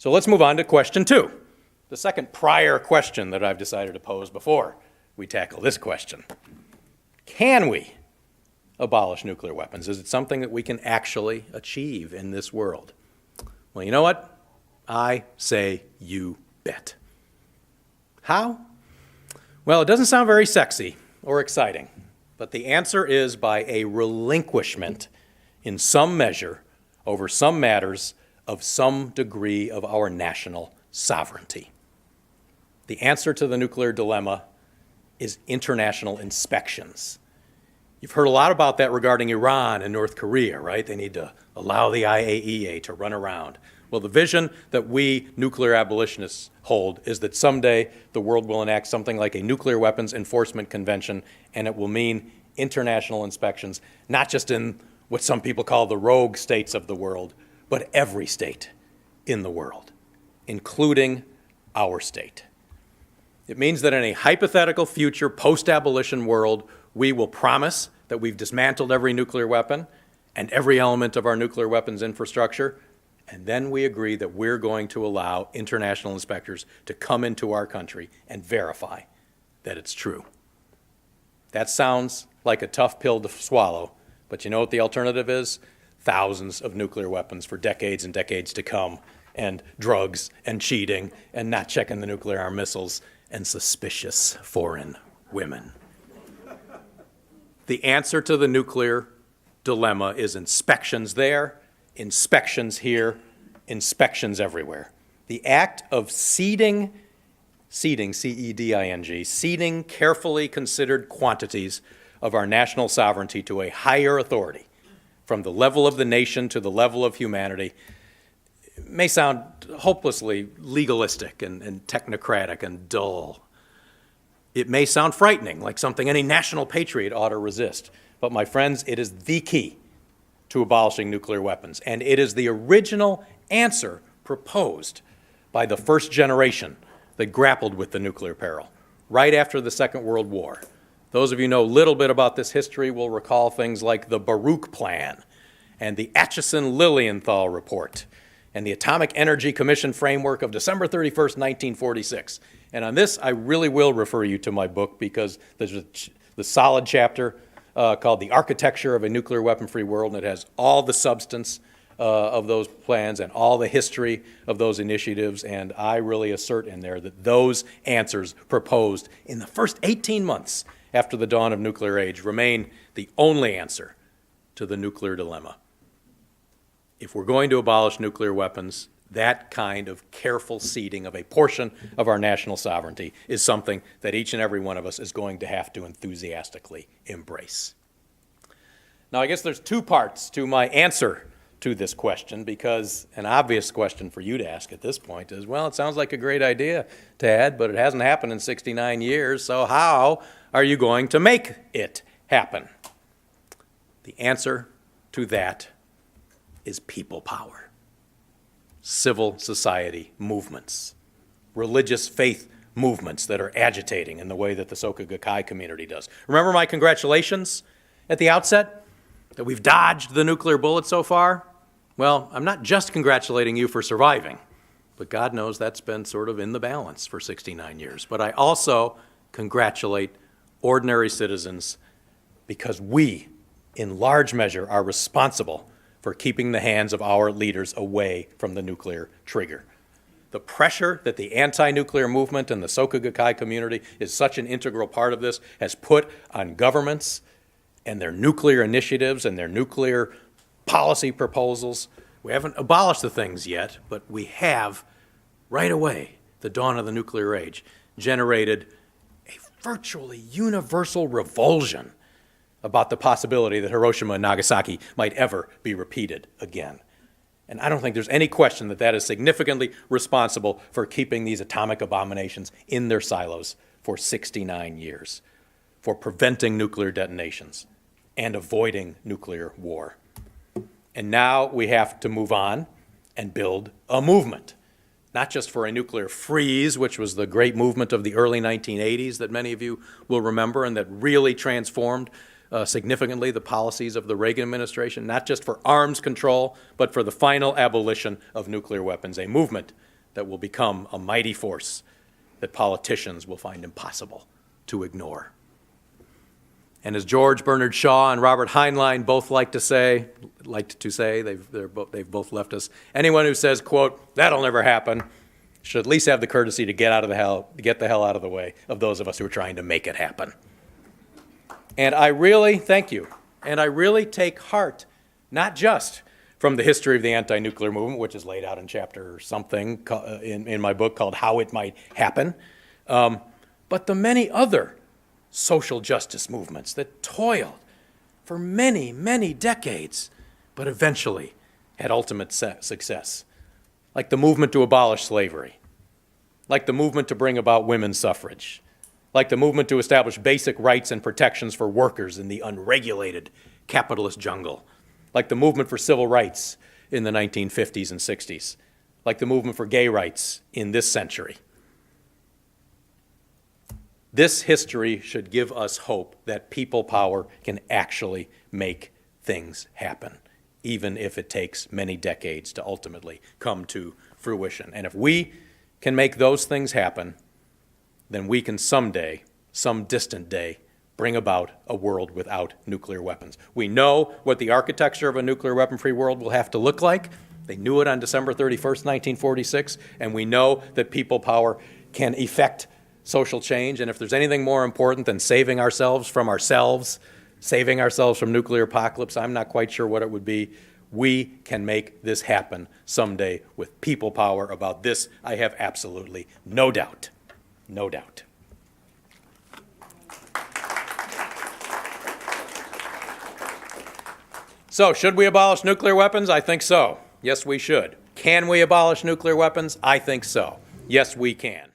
So let's move on to question 2, the second prior question that I've decided to pose before we tackle this question. Can we abolish nuclear weapons? Is it something that we can actually achieve in this world? Well, you know what? I say you bet. How? Well, it doesn't sound very sexy or exciting, but the answer is by a relinquishment in some measure over some matters of some degree of our national sovereignty. The answer to the nuclear dilemma is international inspections. You've heard a lot about that regarding Iran and North Korea, right? They need to allow the IAEA to run around. Well, the vision that we nuclear abolitionists hold is that someday the world will enact something like a nuclear weapons enforcement convention, and it will mean international inspections, not just in what some people call the rogue states of the world, but every state in the world, including our state. It means that in a hypothetical future post-abolition world, we will promise that we've dismantled every nuclear weapon and every element of our nuclear weapons infrastructure, and then we agree that we're going to allow international inspectors to come into our country and verify that it's true. That sounds like a tough pill to swallow, but you know what the alternative is? Thousands of nuclear weapons for decades and decades to come, and drugs and cheating and not checking the nuclear armed missiles and suspicious foreign women. The answer to the nuclear dilemma is inspections there, inspections here, inspections everywhere. The act of ceding, C-E-D-I-N-G, ceding carefully considered quantities of our national sovereignty to a higher authority, from the level of the nation to the level of humanity, may sound hopelessly legalistic and technocratic and dull. It may sound frightening, like something any national patriot ought to resist. But my friends, it is the key to abolishing nuclear weapons. And it is the original answer proposed by the first generation that grappled with the nuclear peril, right after the Second World War. Those of you who know a little bit about this history will recall things like the Baruch Plan and the Acheson-Lilienthal Report and the Atomic Energy Commission framework of December 31st, 1946. And on this, I really will refer you to my book, because there's the solid chapter called The Architecture of a Nuclear Weapon-Free World, and it has all the substance of those plans and all the history of those initiatives. And I really assert in there that those answers proposed in the first 18 months after the dawn of nuclear age remain the only answer to the nuclear dilemma. If we're going to abolish nuclear weapons, that kind of careful ceding of a portion of our national sovereignty is something that each and every one of us is going to have to enthusiastically embrace. Now, I guess there's two parts to my answer to this question, because an obvious question for you to ask at this point is, well, it sounds like a great idea, Tad, but it hasn't happened in 69 years, so how are you going to make it happen? The answer to that is people power. Civil society movements, religious faith movements that are agitating in the way that the Soka Gakkai community does. Remember my congratulations at the outset that we've dodged the nuclear bullet so far? Well, I'm not just congratulating you for surviving, but God knows that's been sort of in the balance for 69 years. But I also congratulate ordinary citizens, because we, in large measure, are responsible for keeping the hands of our leaders away from the nuclear trigger. The pressure that the anti-nuclear movement and the Soka Gakkai community is such an integral part of this has put on governments and their nuclear initiatives and their nuclear policy proposals. We haven't abolished the things yet, but we have, right away, the dawn of the nuclear age, generated a virtually universal revulsion about the possibility that Hiroshima and Nagasaki might ever be repeated again. And I don't think there's any question that that is significantly responsible for keeping these atomic abominations in their silos for 69 years, for preventing nuclear detonations and avoiding nuclear war. And now we have to move on and build a movement, not just for a nuclear freeze, which was the great movement of the early 1980s that many of you will remember and that really transformed significantly the policies of the Reagan administration, not just for arms control, but for the final abolition of nuclear weapons, a movement that will become a mighty force that politicians will find impossible to ignore. And as George Bernard Shaw and Robert Heinlein both liked to say, they've both left us, anyone who says, quote, "That'll never happen," should at least have the courtesy to get the hell out of the way of those of us who are trying to make it happen. And I really, thank you, and I really take heart, not just from the history of the anti-nuclear movement, which is laid out in chapter something in my book called How It Might Happen, but the many other social justice movements that toiled for many, many decades, but eventually had ultimate success, like the movement to abolish slavery, like the movement to bring about women's suffrage, like the movement to establish basic rights and protections for workers in the unregulated capitalist jungle, like the movement for civil rights in the 1950s and 60s, like the movement for gay rights in this century. This history should give us hope that people power can actually make things happen, even if it takes many decades to ultimately come to fruition. And if we can make those things happen, then we can someday, some distant day, bring about a world without nuclear weapons. We know what the architecture of a nuclear weapon-free world will have to look like. They knew it on December 31st, 1946, and we know that people power can effect social change. And if there's anything more important than saving ourselves, saving ourselves from nuclear apocalypse, I'm not quite sure what it would be. We can make this happen someday with people power. About this, I have absolutely no doubt. No doubt. So, should we abolish nuclear weapons? I think so. Yes, we should. Can we abolish nuclear weapons? I think so. Yes, we can.